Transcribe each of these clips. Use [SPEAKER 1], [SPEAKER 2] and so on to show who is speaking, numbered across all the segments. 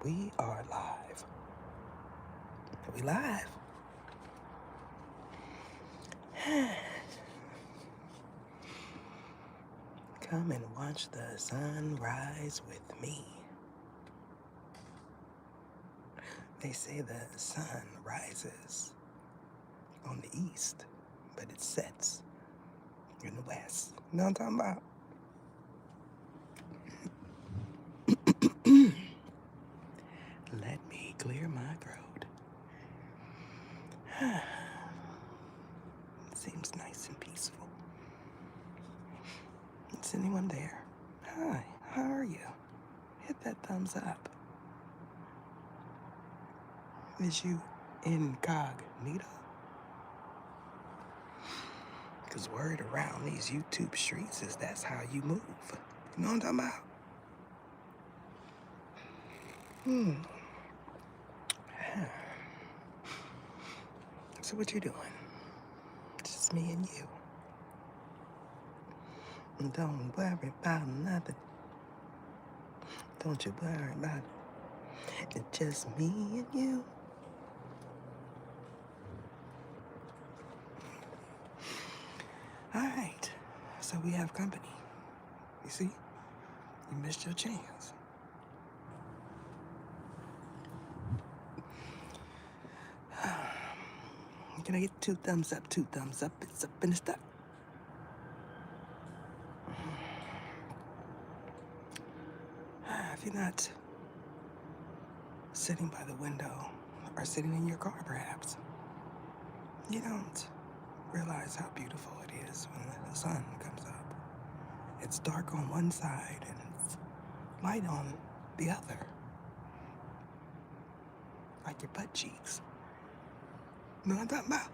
[SPEAKER 1] We are live. Are we live? Come and watch the sun rise with me. They say the sun rises on the east, but it sets in the west. You know what I'm talking about? Let me clear my throat. It seems nice and peaceful. Is anyone there? Hi, how are you? Hit that thumbs up. Is you incognito? Because word around these YouTube streets is that's how you move. You know what I'm talking about? So what you doing? Just me and you. Don't worry about nothing. Don't you worry about it. It's just me and you. All right. So we have company. You see? You missed your chance. Can I get 2 thumbs up? 2 thumbs up. It's up and it's stuck. If you're not sitting by the window or sitting in your car, perhaps, you don't realize how beautiful it is when the sun comes up. It's dark on one side and it's light on the other. Like your butt cheeks. You know what I'm talking about?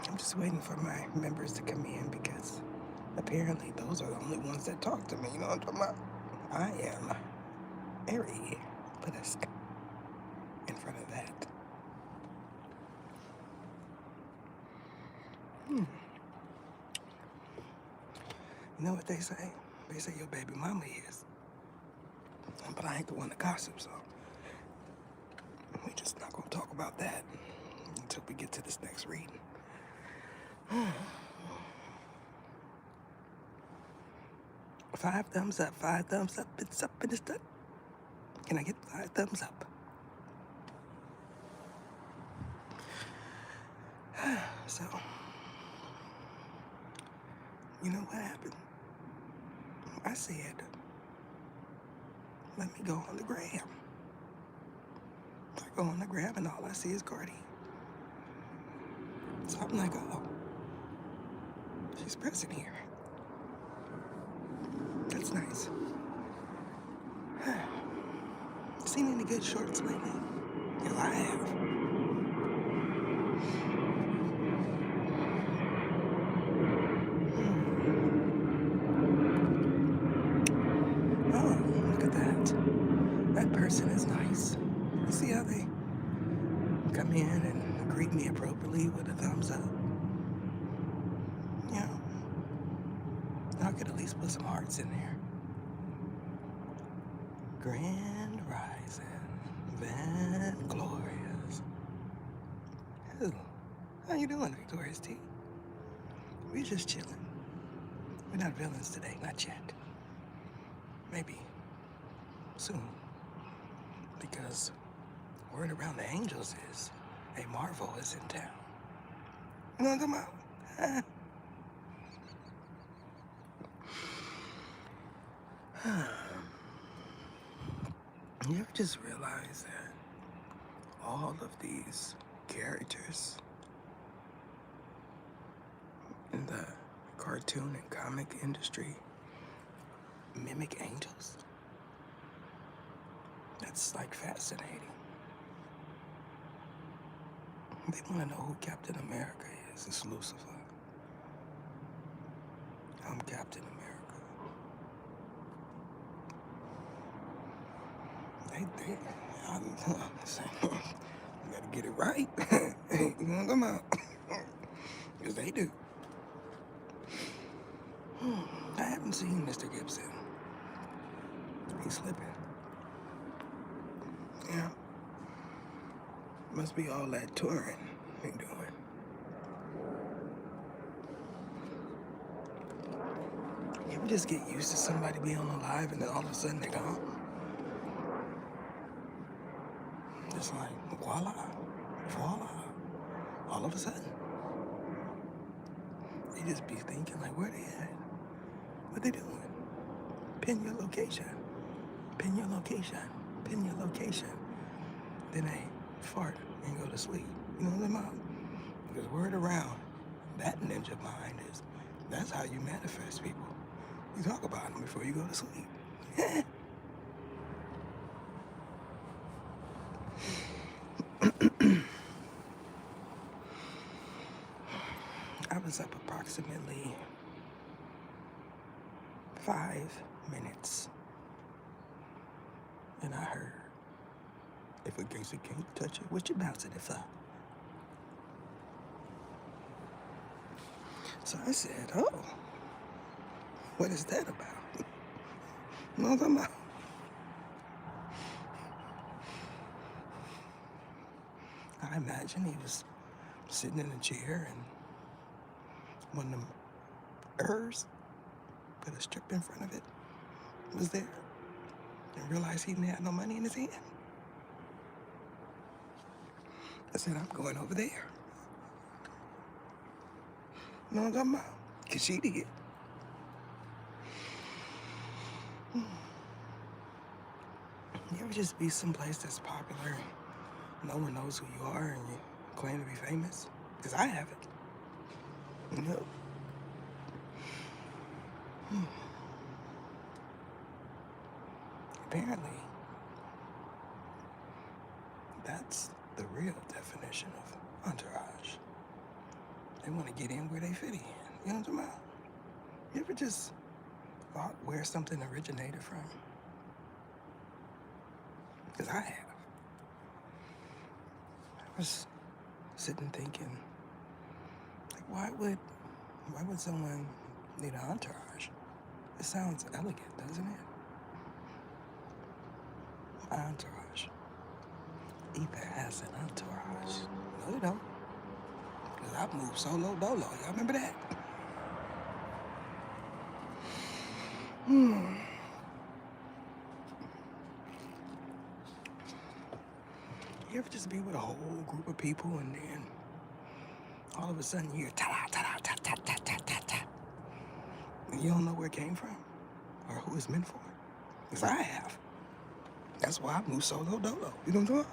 [SPEAKER 1] I'm just waiting for my members to come in because apparently those are the only ones that talk to me. You know what I'm talking about? I am Ari Padask in front of that. You know what they say? They say your baby mama is. But I ain't the one to gossip, so we just not gonna talk about that until we get to this next reading. 5 thumbs up, 5 thumbs up, it's up and it's done. Can I get 5 thumbs up? So, you know what happened? I said, let me go on the gram. I go on the gram and all I see is Cardi. So I'm like, oh, she's present here. That's nice. Seen any good shorts lately? Because I have. Oh, look at that. That person is nice. You see how they come in and greet me appropriately with a thumbs up? You know, I could at least put some hearts in there. Grand Rising, Van Glorious. Hello. How you doing, Victoria's T? We just chilling. We're not villains today, not yet. Maybe soon. Because word around the angels is a Marvel is in town. You know what I'm talking about? You ever just realize that all of these characters in the cartoon and comic industry mimic angels? That's like fascinating. They want to know who Captain America is. It's Lucifer. I'm Captain America. You gotta get it right. You know what I'm talking about? Because they do. I haven't seen Mr. Gibson. He's slipping. Yeah. Must be all that touring he doing. You ever just get used to somebody being alive and then all of a sudden they're gone? Just like, voila, voila, all of a sudden. You just be thinking like, where they at? What they doing? Pin your location. Pin your location. Pin your location. Then they fart and go to sleep. You know what I'm about? Because word around that ninja mind is that's how you manifest people. You talk about them before you go to sleep. I was up approximately 5 minutes, and I heard, if a gangster can't touch it, what you bouncing it for? So I said, oh, what is that about? You know what I'm talking about? I imagine he was sitting in a chair and one of them Ers with a strip in front of it was there and realized he didn't have no money in his hand. I said, I'm going over there. You know what I'm talking about? Because she did. You ever just be someplace that's popular and no one knows who you are and you claim to be famous? Because I haven't. You know? Apparently, that's the real definition of entourage. They want to get in where they fit in. You know what I'm talking about? You ever just thought where something originated from? Because I have. I was sitting thinking, like, why would someone need an entourage? It sounds elegant, doesn't it? Entourage. Ether has an entourage. No, they don't. Because I moved solo dolo. Y'all remember that? You ever just be with a whole group of people and then all of a sudden you hear ta-ta-ta-ta-ta-ta-ta-ta. And you don't know where it came from or who it's meant for? Because I have. That's why I moved solo dolo. You know what I'm talking about?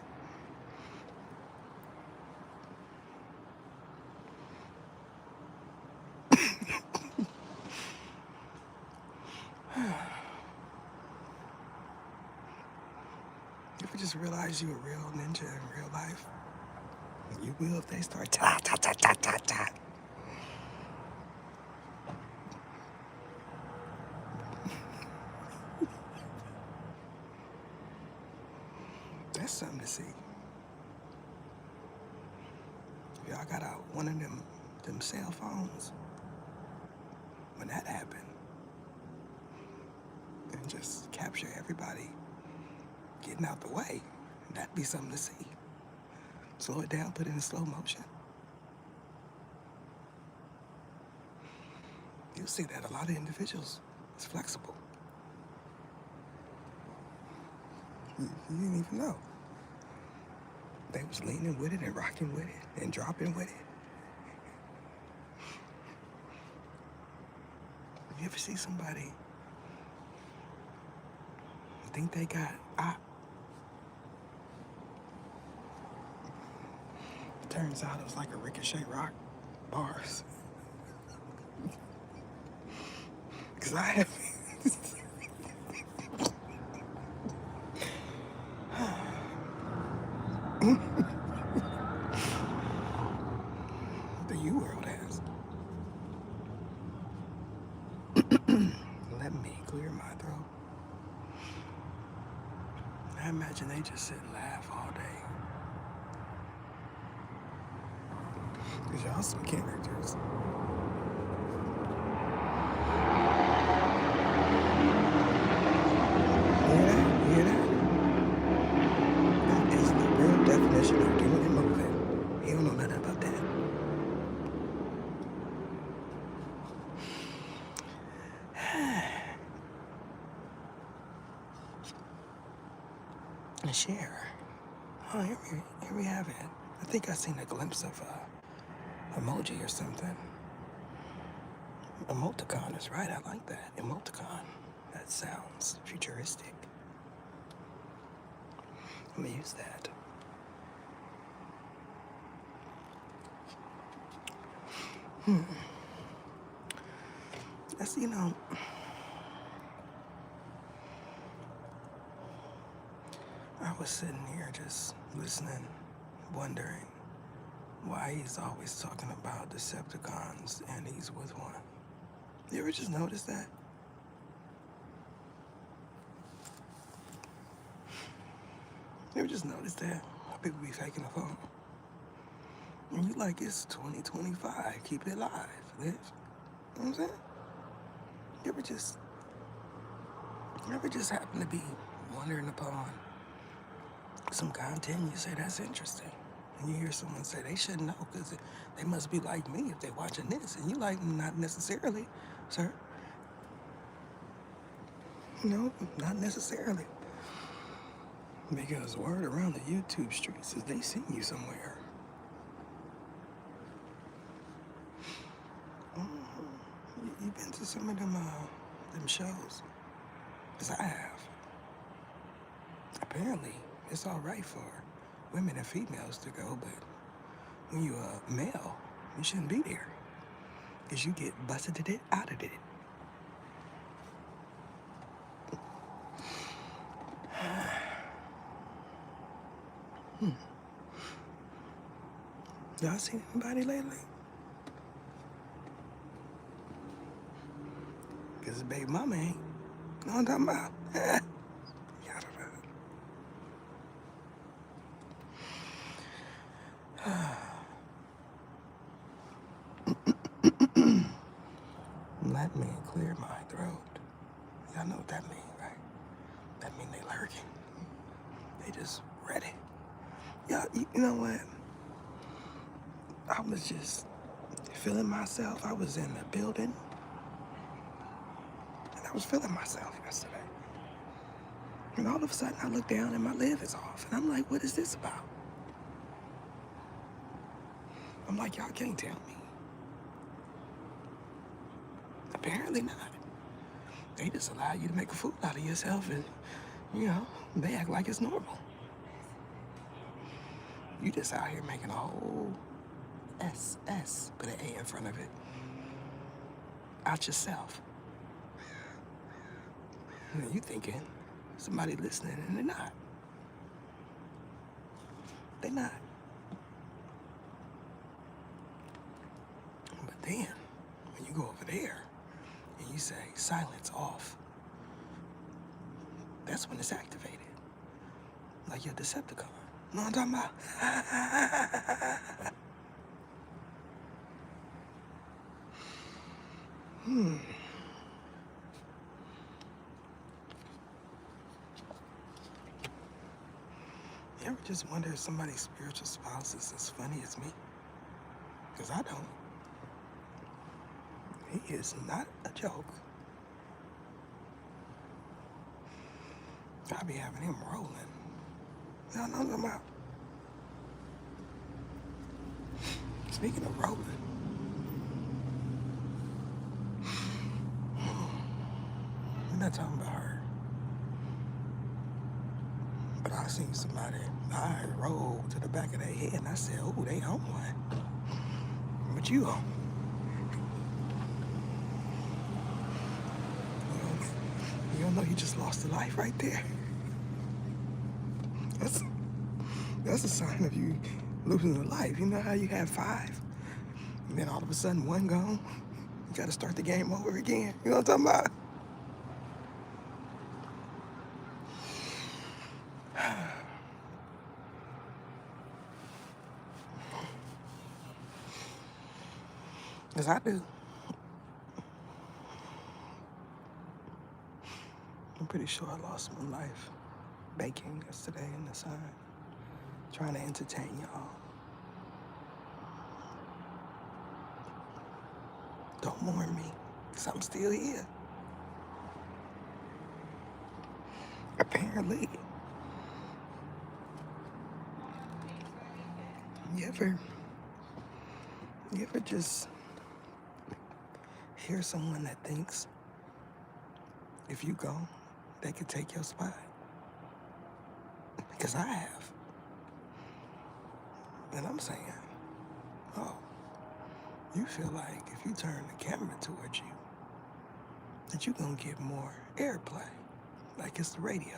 [SPEAKER 1] You ever just realize you a real ninja in real life? You will if they start ta-ta-ta-ta-ta-ta. That's something to see. Y'all got out one of them cell phones when that happened and just capture everybody getting out the way. That'd be something to see. Slow it down, put it in slow motion. You'll see that a lot of individuals is flexible. You didn't even know. They was leaning with it and rocking with it and dropping with it. You ever see somebody think they got Turns out it was like a Ricochet Rock bars. Because I have... The U-World has. Let me clear my throat. I imagine they just sit and laugh all day. Cause y'all some characters. You hear that? You hear that? That is the real definition of doing and moving. He don't know nothing about that. And share. Oh, here we have it. I think I seen a glimpse of emoji or something. Emoticon is right. I like that. Emoticon. That sounds futuristic. Let me use that. That's, I was sitting here just listening, wondering why he's always talking about Decepticons and he's with one. You ever just notice that? You ever just notice that? How people be faking the phone. And you like, it's 2025, keep it alive, live. You know what I'm saying? You ever just happen to be wondering upon some content and you say, that's interesting. And you hear someone say, they should know because they must be like me if they're watching this. And you like, not necessarily, sir. No, not necessarily. Because word around the YouTube streets is they seen you somewhere. You been to some of them shows? Because I have. Apparently, it's all right for women and females to go, but when you're a male, you shouldn't be there. Because you get busted it out of it. Y'all seen anybody lately? Because baby mama ain't. Know what I'm talking about? Y'all don't know. Let me clear my throat. Y'all know what that means, right? That mean they lurking. They just ready. Y'all, you know what? I was just feeling myself. I was in the building. And I was feeling myself yesterday. And all of a sudden I look down and my lid is off. And I'm like, what is this about? I'm like, y'all can't tell me. Apparently not. They just allow you to make a fool out of yourself and, they act like it's normal. You just out here making a whole S, put an A in front of it, out yourself. And you thinking somebody listening and they're not. They're not. But then, when you go over there and you say silence off, that's when it's activated. Like your Decepticon. Know what I'm talking about? You ever just wonder if somebody's spiritual spouse is as funny as me? Because I don't. He is not a joke. I be having him rolling. Y'all know what I'm about. Speaking of rolling, we're not talking about her. But I seen somebody, I roll to the back of their head and I said, oh, they on one. What you on? You don't know you just lost a life right there. That's a sign of you losing a life. You know how you have 5? And then all of a sudden one gone? You gotta start the game over again. You know what I'm talking about? As I do. I'm pretty sure I lost my life baking yesterday in the sun, trying to entertain y'all. Don't mourn me, because I'm still here. Apparently. You ever just hear someone that thinks if you go, they could take your spot? Because I have. And I'm saying, oh, you feel like if you turn the camera towards you, that you're going to get more airplay. Like it's the radio.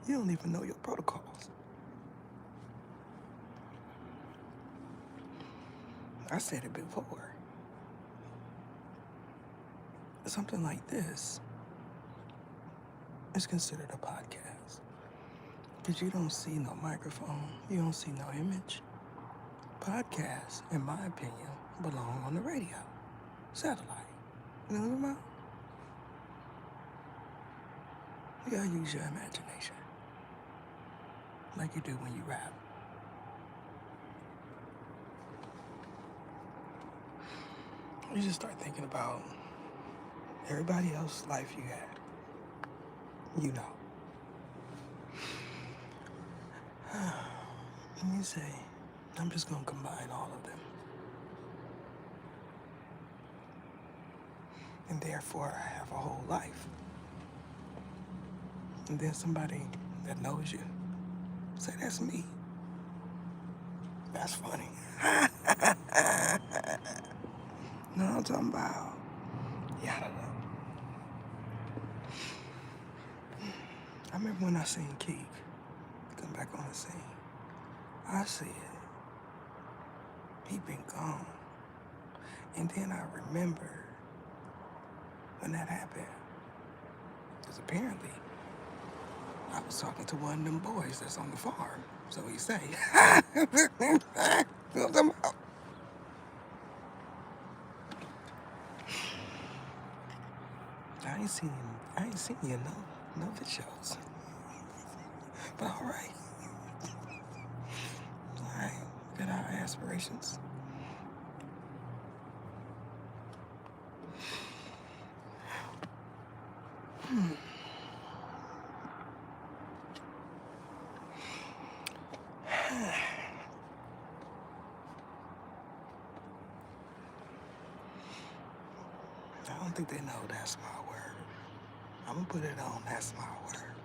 [SPEAKER 1] You don't even know your protocols. I said it before. Something like this is considered a podcast. Because you don't see no microphone, you don't see no image. Podcasts, in my opinion, belong on the radio, satellite. You know what I'm about? You gotta use your imagination, like you do when you rap. You just start thinking about everybody else's life you had. You know. Let me say, I'm just gonna combine all of them. And therefore, I have a whole life. And then somebody that knows you say, that's me. That's funny. No, I'm talking about, yeah, I don't know. I remember when I seen Keith come back on the scene. I said, he been gone. And then I remember when that happened. Because apparently, I was talking to one of them boys that's on the farm. So he say, you know what I'm talking about? I ain't seen you in no of the shows. But all right. All right, got our aspirations. I don't think they know that's my word. I'm gonna put it on, that's my word.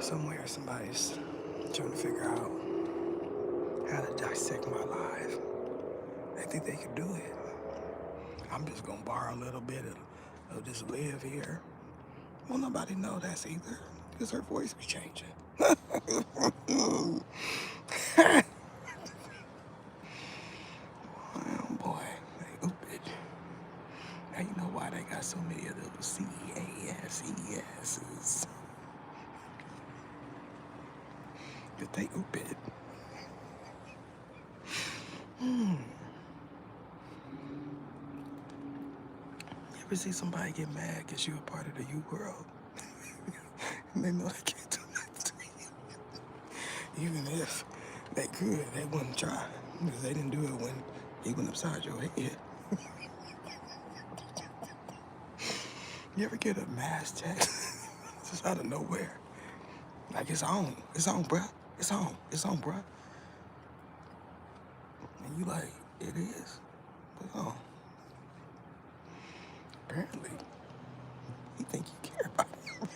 [SPEAKER 1] Somewhere somebody's trying to figure out how to dissect my life. They think they can do it. I'm just gonna borrow a little bit of this live here. Well, nobody know that's either, because her voice be changing. Oh boy, they ooped. Now you know why they got so many of those CASESs. Because they ooped. You ever see somebody get mad because you're a part of the U world? And they know they can't do nothing to you. Even if they could, they wouldn't try. Because they didn't do it when he went upside your head. You ever get a mass text just out of nowhere? Like, it's on, bruh. It's on, bruh. And you like, it is? But no. Apparently, you think you care about it.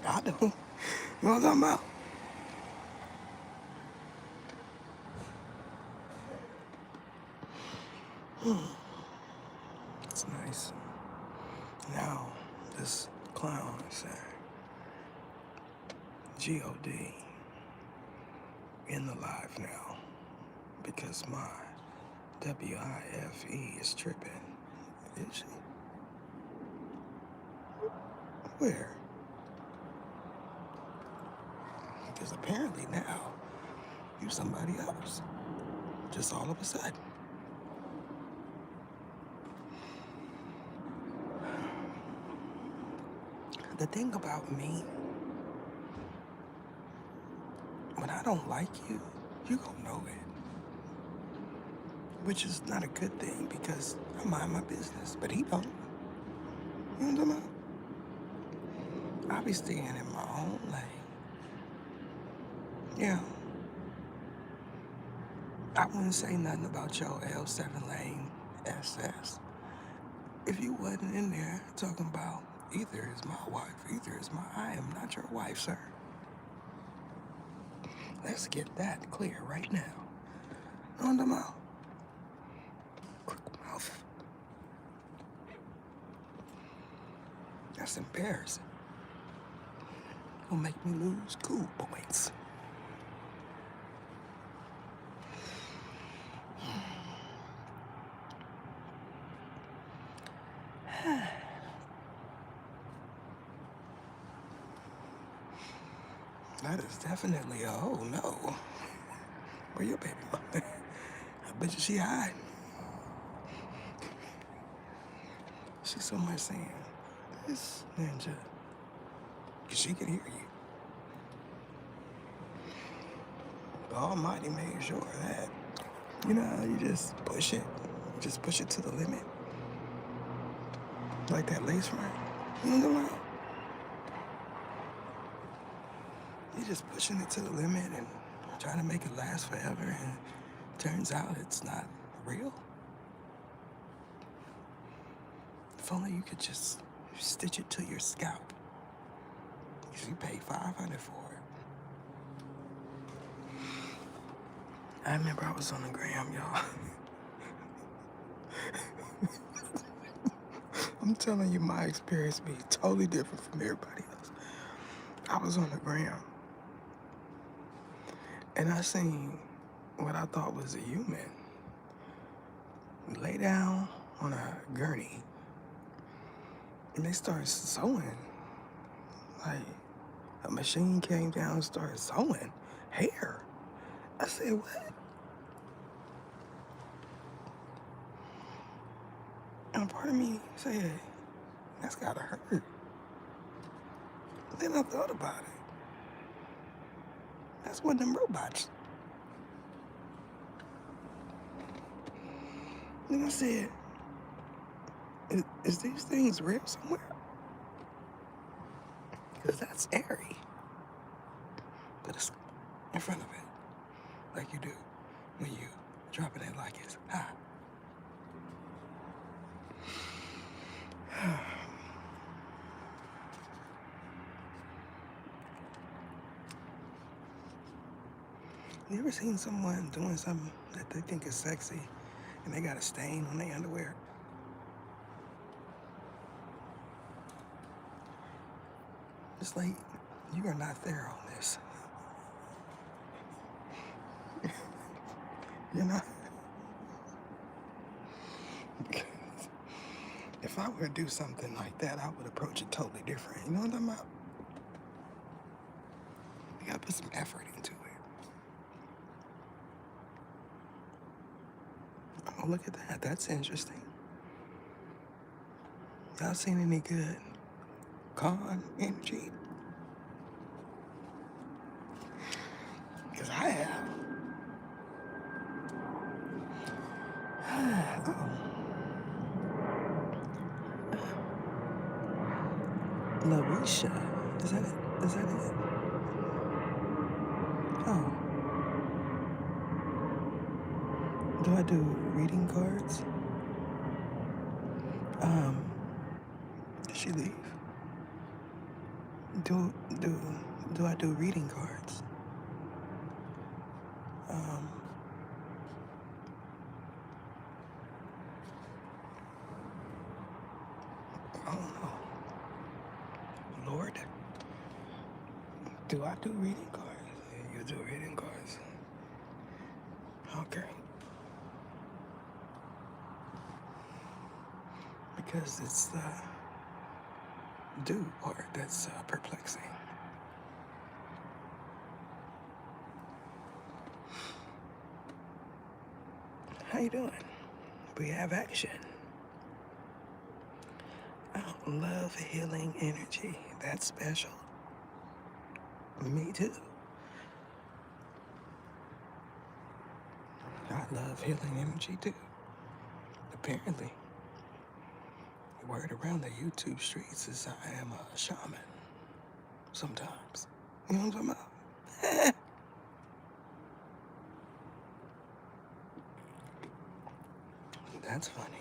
[SPEAKER 1] I do. You know what I'm talking about? It's nice. Now, this clown said, G.O.D. in the live now because my WIFE is tripping. Is she? Where? Because apparently now, you somebody else. Just all of a sudden. The thing about me, when I don't like you, you gonna know it. Which is not a good thing because I mind my business, but he don't. You know what I'm talking about? I be staying in my own lane. Yeah. I wouldn't say nothing about your L7 lane SS if you wasn't in there talking about either is my wife, either is I am not your wife, sir. Let's get that clear right now. On the mouth. Quick mouth. That's embarrassing. Will make me lose cool points. That is definitely a oh no. Where your baby mother? I bet you she hiding. She's somewhere saying, this ninja, she can hear you. The Almighty made sure that, you know, you just push it to the limit. Like that lace front. You know what I'm talking about? You're just pushing it to the limit and trying to make it last forever, and turns out it's not real. If only you could just stitch it to your scalp. Because you paid $500 for it. I remember I was on the gram, y'all. I'm telling you, my experience be totally different from everybody else. I was on the gram, and I seen what I thought was a human lay down on a gurney, and they started sewing. Like, a machine came down and started sewing hair. I said, what? And part of me said, that's gotta hurt. But then I thought about it. That's one of them robots. And I said, is these things real somewhere? Because that's airy. But it's in front of it, like you do when you dropping it like it's hot. You ever seen someone doing something that they think is sexy and they got a stain on their underwear? It's like, you are not there on this. You're not. If I were to do something like that, I would approach it totally different. You know what I'm talking about? You gotta put some effort into it. Oh, look at that. That's interesting. Y'all seen any good con energy? Because I have. Larisha. Is that it? Is that it? Oh. Do I do reading cards? Did she leave? Do I do reading cards? I don't know. Lord, do I do reading cards? You do reading cards. Okay. Because it's the do part that's perplexing. How you doing? We have action. I love healing energy. That's special. Me too. I love healing energy too. Apparently, the word around the YouTube streets is I am a shaman. Sometimes. You know what I'm talking about? That's funny.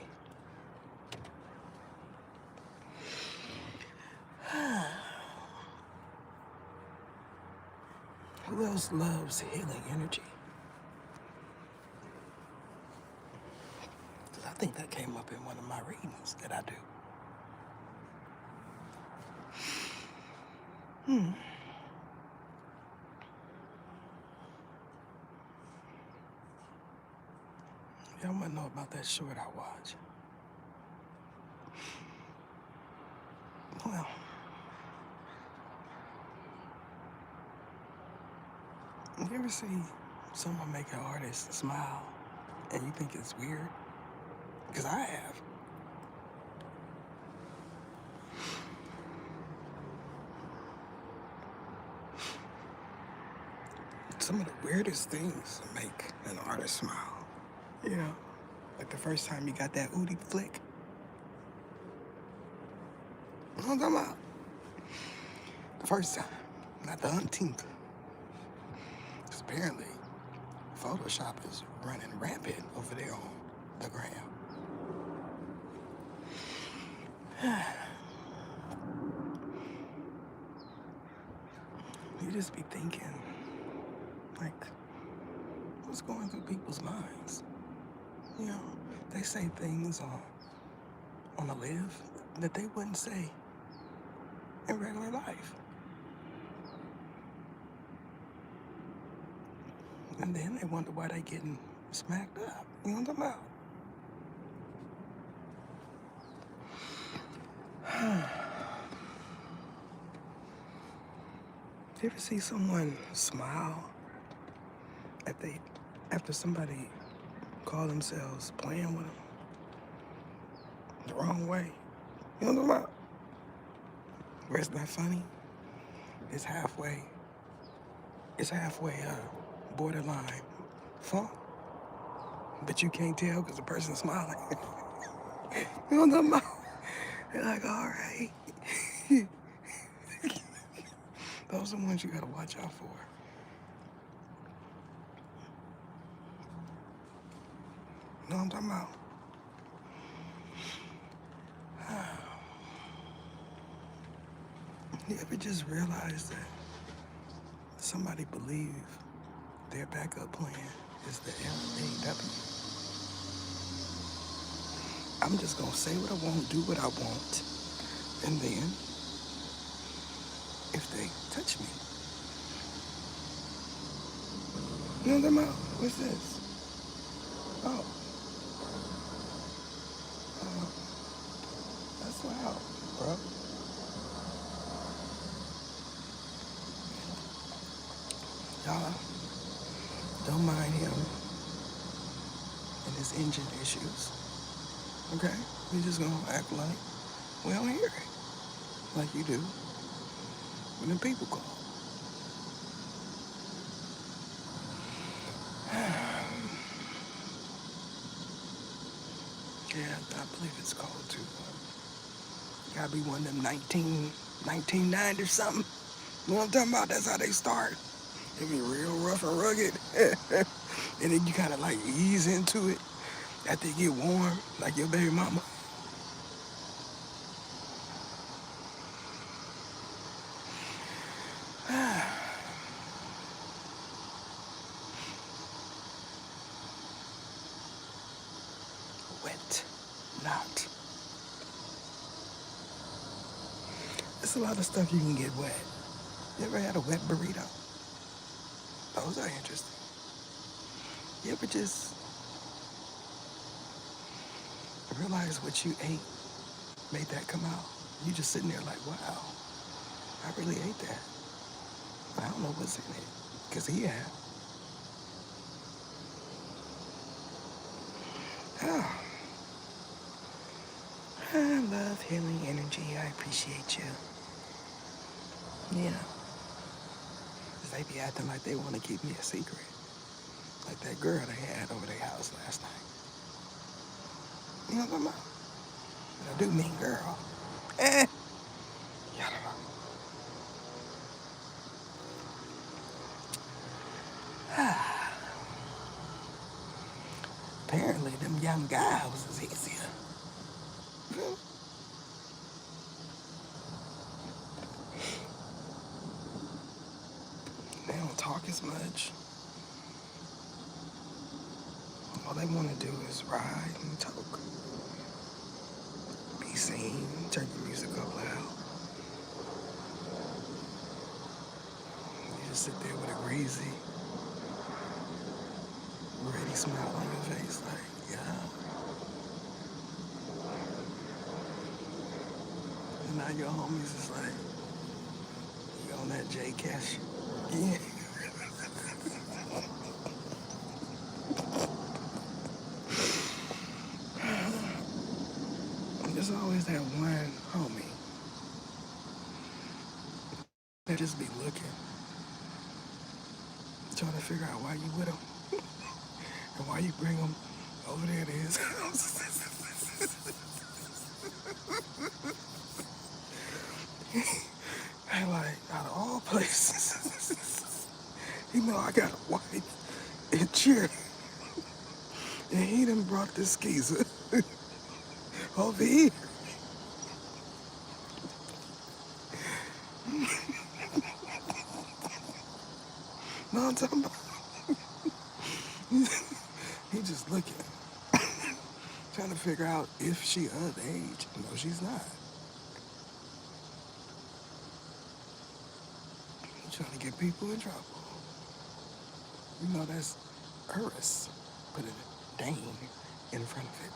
[SPEAKER 1] Who else loves healing energy? 'Cause I think that came up in one of my readings that I do. Y'all might know about that short I watch. Well, you ever see someone make an artist smile and you think it's weird? Because I have. Some of the weirdest things make an artist smile. You know, like the first time you got that Udi flick. You know what I'm talking about? The first time, not the umpteenth. Because apparently, Photoshop is running rampant over there on the gram. You just be thinking, like, what's going through people's minds? You know, they say things on the live that they wouldn't say in regular life. And then they wonder why they getting smacked up. You know what I'm talking about? You ever see someone smile after somebody call themselves playing with them the wrong way? You know what I'm talking about? Where it's not funny. It's halfway borderline fun, but you can't tell because the person's smiling. You know what I'm talking about? You're like, all right. Those are the ones you gotta watch out for. You know what I'm talking about? You ever just realize that somebody believe their backup plan is the LAW? I'm just gonna say what I want, do what I want, and then if they touch me, you know what I'm talking about? What's this? Oh, that's loud, bro. Y'all, don't mind him and his engine issues. Okay? We just gonna act like we don't hear it. Like you do when the people call. Yeah, I believe it's called to. Gotta be one of them 1990 or something. You know what I'm talking about? That's how they start. They be real rough and rugged. And then you kind of like ease into it after you get warm, like your baby mama. Wet, not. There's a lot of stuff you can get wet. You ever had a wet burrito? Those are interesting. You ever just realize what you ate made that come out? You just sitting there like, wow, I really ate that. I don't know what's in it, because he had. Oh, I love healing energy. I appreciate you. Yeah. 'Cause they be acting like they want to keep me a secret. Like that girl they had over their house last night. You know what I'm talking about? I do mean girl. Eh. Yeah, I don't know. Apparently, them young guys is easier. They don't talk as much. All they want to do is ride and talk. Be seen, turn your music up loud. You just sit there with a greasy, ready smile on your face, like, yeah. And now your homies is like, you on that J Cash? Yeah. There's always that one homie that just be looking, trying to figure out why you with him and why you bring him over there to his house. And like, out of all places, you know I got a wife and cheer, and he done brought this skeezer over here. No, I'm talking about. He just looking, trying to figure out if she underage. No, she's not. He's trying to get people in trouble. You know that's Urus. Put a Dane in front of it.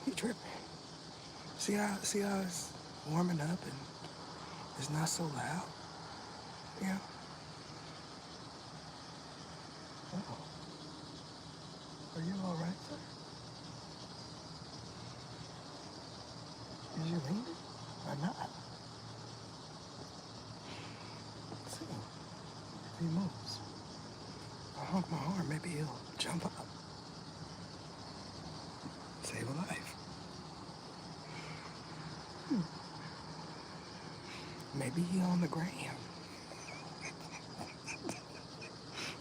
[SPEAKER 1] He tripping. See how it's warming up and it's not so loud? Yeah. Oh. Are you alright, sir? Is you leaving or not? Let's see. If he moves. I honk my horn, maybe he'll jump up. Save a life. Maybe he on the gram.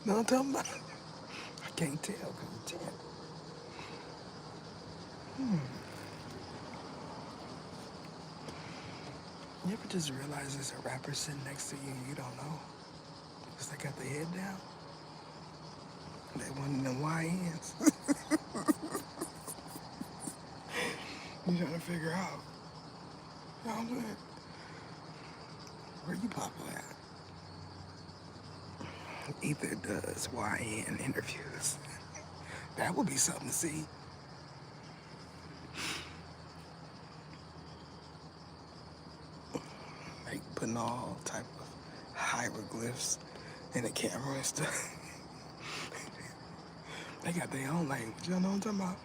[SPEAKER 1] No, I'm talking about. I can't tell because it's 10. You ever just realize there's a rapper sitting next to you and you don't know? Because they got their head down? They one of them YNs. You trying to figure out, you know what I'm saying? Where you popular at? Ether does YN interviews. That would be something to see. Like putting all type of hieroglyphs in the camera and stuff. They got their own language, you know what I'm talking about?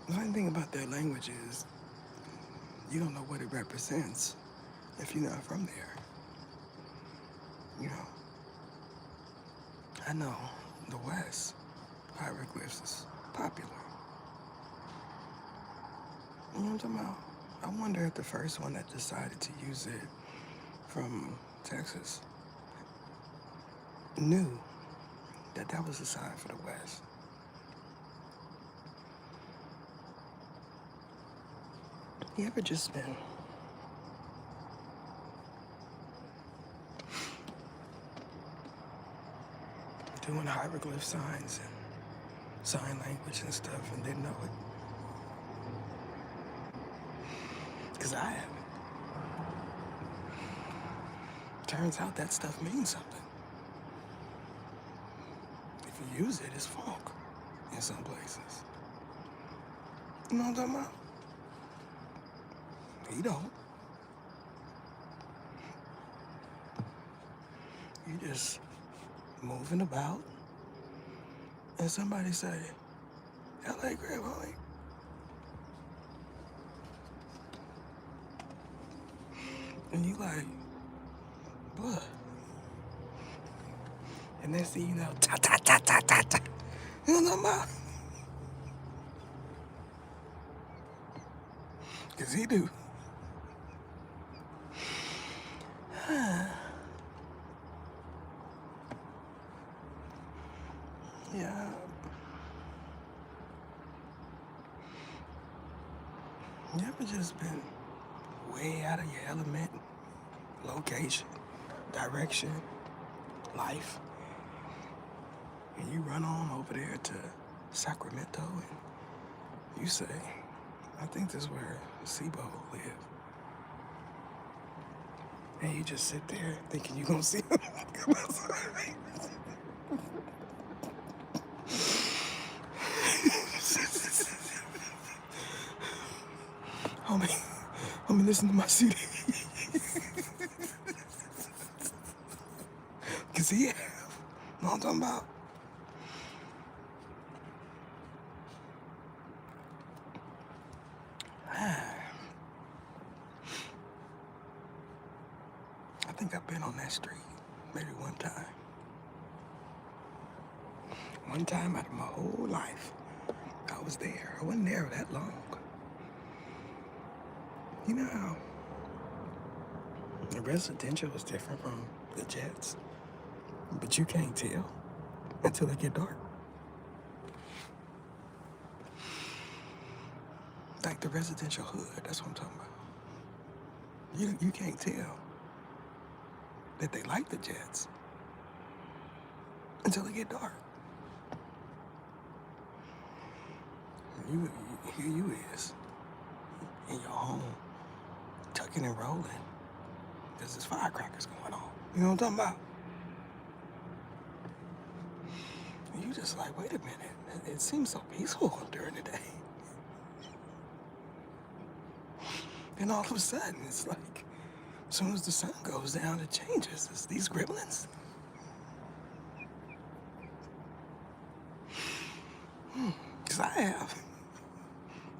[SPEAKER 1] The funny thing about their language is you don't know what it represents if you're not from there. You know, I know the West, hieroglyphs is popular. You know what I'm talking about? I wonder if the first one that decided to use it from Texas knew that that was a sign for the West. You ever just been doing hieroglyph signs and sign language and stuff and didn't know it? Because I have. Turns out that stuff means something. If you use it, it's funk in some places. You know what I'm talking about? You don't. You just moving about, and somebody say, "L.A. Graham Homie," and you like, "What?" And they see, ta ta ta ta ta ta. You know what I'm talking about? Cause he do. Yeah. You ever just been way out of your element? Location, direction, life. And you run on over there to Sacramento and you say, "I think this is where Sibo live." And you just sit there thinking you're gonna see him. Homie, listen to my CD. Cause he have. Know what I'm talking about? I think I've been on that street maybe one time. One time out of my whole life, I was there. I wasn't there that long. You know how the residential is different from the jets, but you can't tell until it get dark. Like the residential hood, that's what I'm talking about. You can't tell that they like the jets until it get dark. Here you is in your home, tucking and rolling. There's this firecrackers going on. You know what I'm talking about? And you just like, wait a minute. It seems so peaceful during the day. Then all of a sudden, it's like, as soon as the sun goes down, it changes. It's these gremlins. Because I have.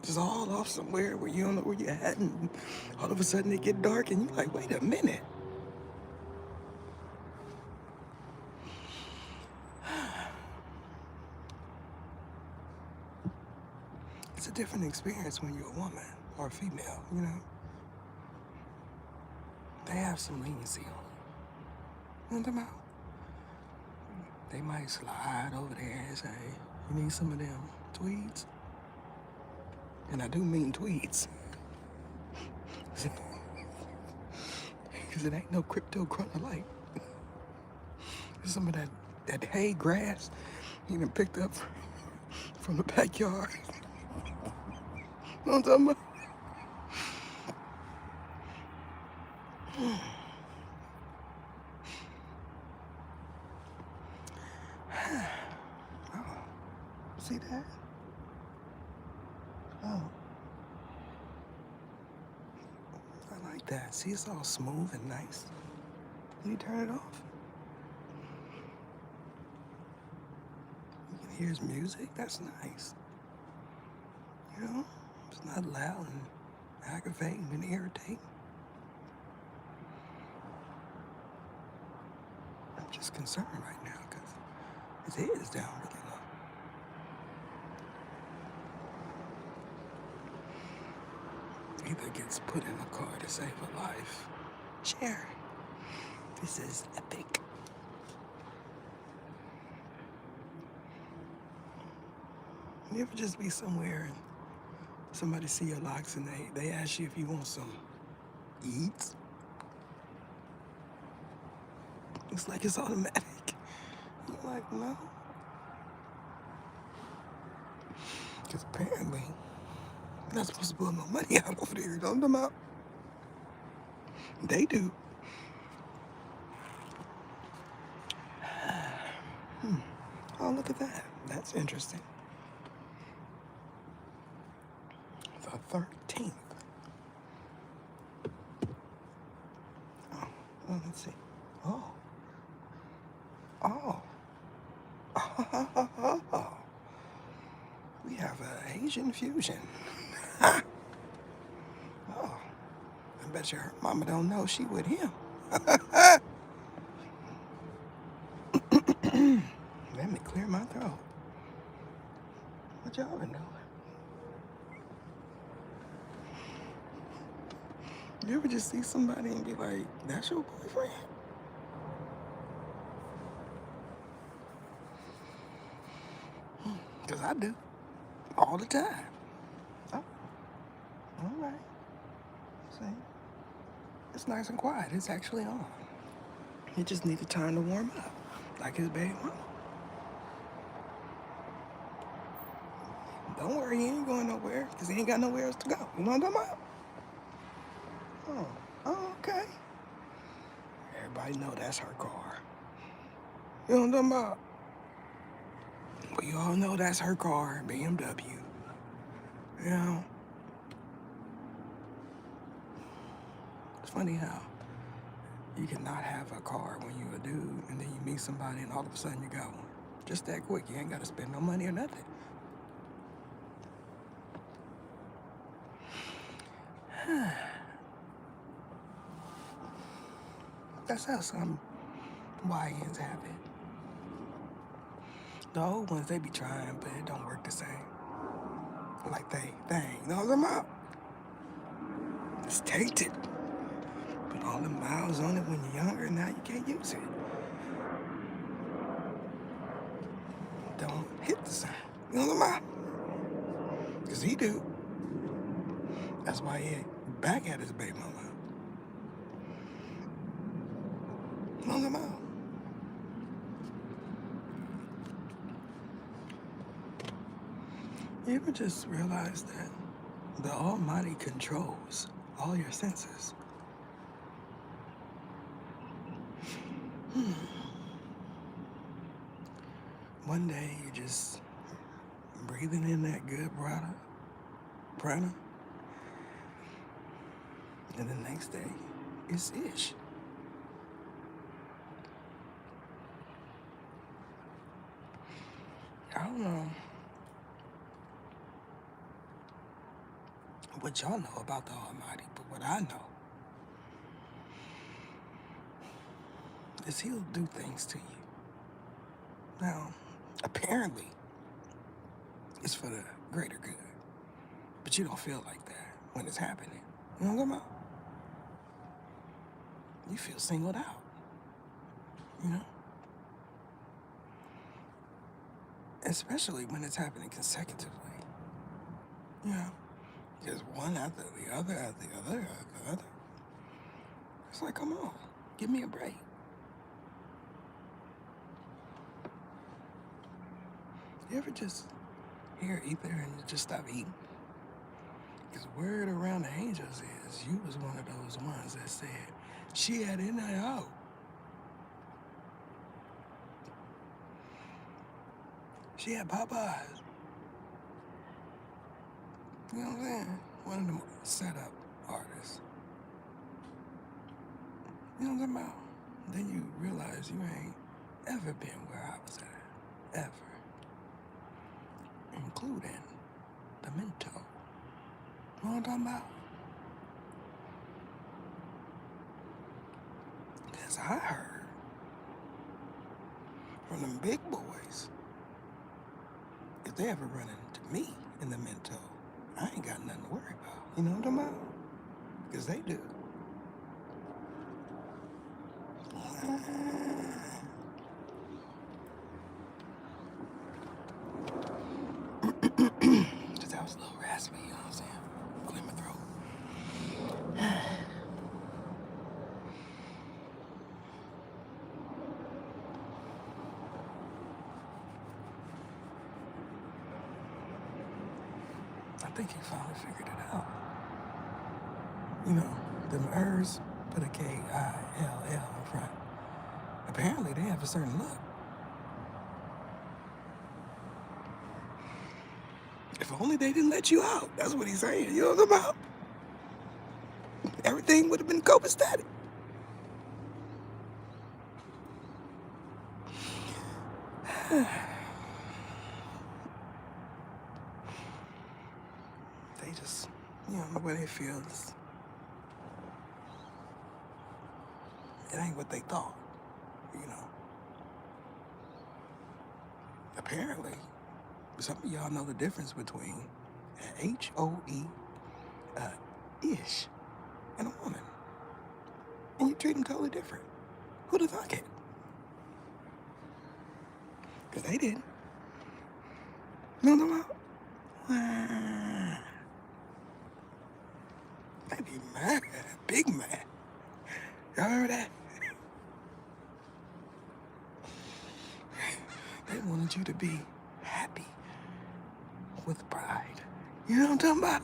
[SPEAKER 1] Just all off somewhere where you don't know where you're at, and all of a sudden it get dark, and you're like, wait a minute. It's a different experience when you're a woman or a female, you know? They have some leniency on it. You know what I'm talking about? They might slide over there and say, "You need some of them tweeds?" And I do mean tweeds. Because it ain't no crypto chronolite. It's some of that hay grass you done picked up from the backyard. You know what I'm talking about? Oh, see that? Oh, I like that. See, it's all smooth and nice. Can you turn it off? You can hear his music. That's nice. You know, it's not loud and aggravating and irritating. I'm just concerned right now because his head is down really low. Either gets put in a car to save a life. Share. This is epic. You ever just be somewhere and somebody see your locks and they ask you if you want some eats? It's like it's automatic. You're like, no. Because apparently, you're not supposed to put no money out over there. You know what I'm talking about? They do. Oh, look at that. That's interesting. The 13th. Oh, let's see. Oh, We have an Asian fusion. Oh, I bet you her mama don't know she with him. Let me clear my throat. What y'all been doing? You ever just see somebody and be like, that's your boyfriend? Because I do. All the time. Oh, all right. See? It's nice and quiet. It's actually on. He just needed time to warm up. Like his baby mama. Don't worry, he ain't going nowhere. Because he ain't got nowhere else to go. You know what I'm talking about? Oh, okay. Everybody know that's her car. You know what I'm talking about? We all know that's her car, BMW. You know? It's funny how you cannot have a car when you're a dude, and then you meet somebody, and all of a sudden you got one. Just that quick. You ain't got to spend no money or nothing. That's how some YNs have it. The old ones, they be trying, but it don't work the same. Like they thing. You know what I'm about? It's tainted. Put all the miles on it when you're younger, now you can't use it. Don't hit the same. You know what I'm about? Because he do. That's why he ain't back at his baby mama. You know what I'm about? You ever just realize that the Almighty controls all your senses? One day you just breathing in that good prana, and the next day it's ish. I don't know what y'all know about the Almighty, but what I know is he'll do things to you. Now, apparently, it's for the greater good, but you don't feel like that when it's happening. You know what I'm talking about? You feel singled out, you know? Especially when it's happening consecutively. You know? Just one after the other, after the other, after the other. It's like, come on, give me a break. You ever just hear ether and you just stop eating? Because word around the angels is you was one of those ones that said, she had in and out. She had Popeyes. You know what I'm saying? One of them setup artists. You know what I'm talking about? Then you realize you ain't ever been where I was at. Ever. Including the Minto. You know what I'm talking about? Because I heard from them big boys, if they ever run into me in the Minto, I ain't got nothing to worry about. You know what I'm talking about? Because they do. Because that was a little raspy, you know what I'm saying? Clear my throat. I think he finally figured it out. You know, them Ers put a K-I-L-L in front. Apparently they have a certain look. If only they didn't let you out. That's what he's saying. You know what I'm about? Everything would have been copacetic. they just, the way they feel is, it ain't what they thought, you know. Apparently, some of y'all know the difference between an HOE, ish, and a woman. And you treat them totally different. Who'd have thought it? Because they didn't. No, no, no. They be mad, big mad. Y'all remember that? They wanted you to be happy with pride. You know what I'm talking about?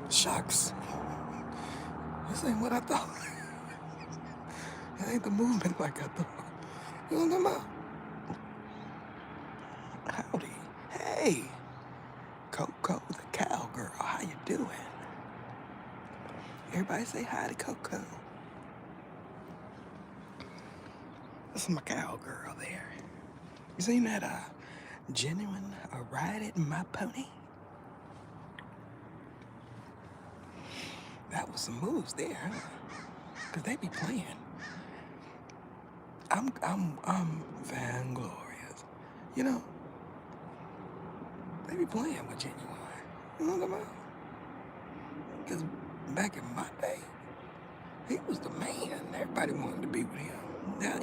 [SPEAKER 1] Shucks. This ain't what I thought. It ain't the movement like I thought. You know what I'm talking about? Howdy. Hey. Coco, the cowgirl. How you doing? Everybody say hi to Coco. This is my cowgirl there. You seen that genuine ride it in my pony? That was some moves there, huh? Cause they be playing. I'm vainglorious. You know, they be playing with Genuine. You know what I'm talking about? Because back in my day, he was the man. Everybody wanted to be with him. Now,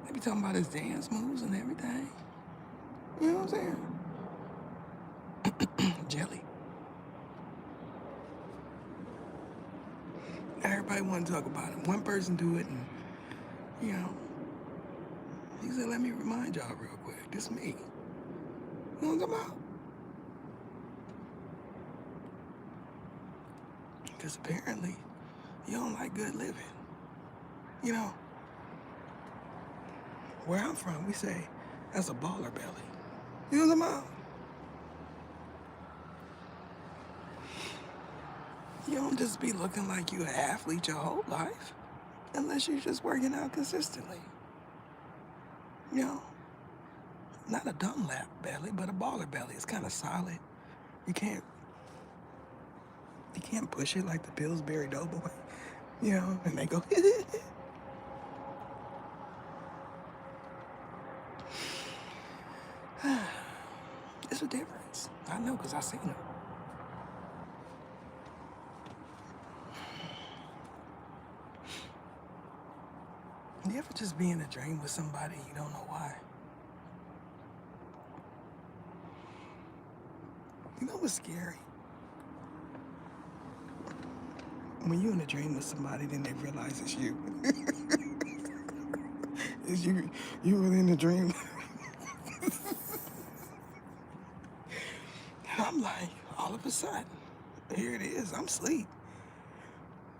[SPEAKER 1] they be talking about his dance moves and everything. You know what I'm saying? Jelly. Everybody want to talk about him. One person do it and, he said, let me remind y'all real quick. This me. You know what I'm talking about? Because apparently, you don't like good living. You know, where I'm from, we say, that's a baller belly. You know what I'm about? You don't just be looking like you an athlete your whole life, unless you're just working out consistently. You know, not a Dunlap belly, but a baller belly. It's kind of solid. You can't push it like the Pillsbury Doughboy, and they go, it's a difference. I know, because I seen them. You ever just be in a dream with somebody you don't know why? You know what's scary? When you're in a dream with somebody, then they realize it's you. It's you. You really in a dream. And I'm like, all of a sudden, here it is. I'm asleep.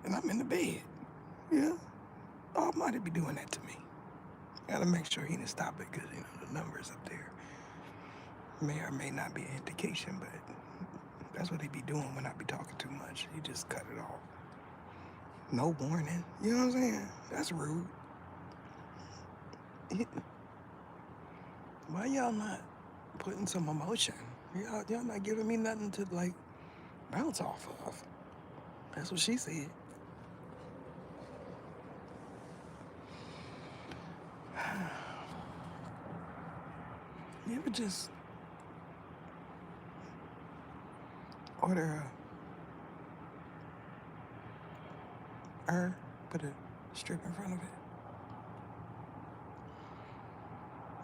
[SPEAKER 1] And I'm in the bed. Yeah. Almighty be doing that to me. Gotta make sure he didn't stop it because, the numbers up there may or may not be an indication, but that's what he be doing when I be talking too much. He just cut it off. No warning. You know what I'm saying? That's rude. Why y'all not putting some emotion? Y'all not giving me nothing to, bounce off of. That's what she said. You ever just order put a strip in front of it,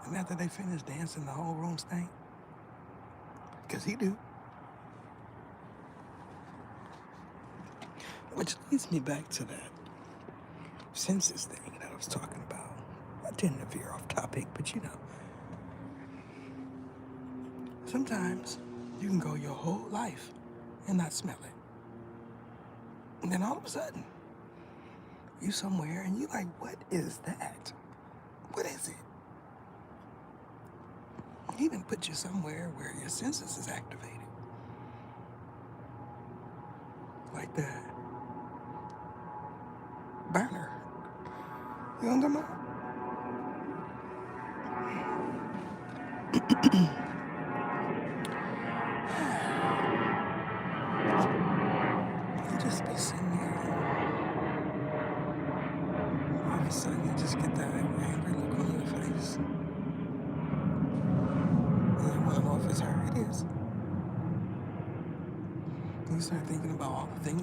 [SPEAKER 1] and after they finish dancing, the whole room stank? Because he do. Which leads me back to that census thing that I was talking about. I tend to veer off topic, but sometimes you can go your whole life and not smell it. And then all of a sudden, you somewhere and you like, what is that? What is it? He didn't put you somewhere where your senses is activated. Like that burner. You know what I'm talking about?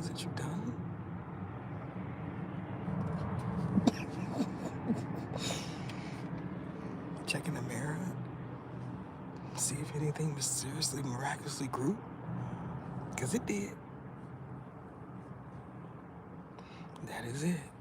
[SPEAKER 1] things that you've done. Check in the mirror. See if anything mysteriously, miraculously grew. Because it did. That is it.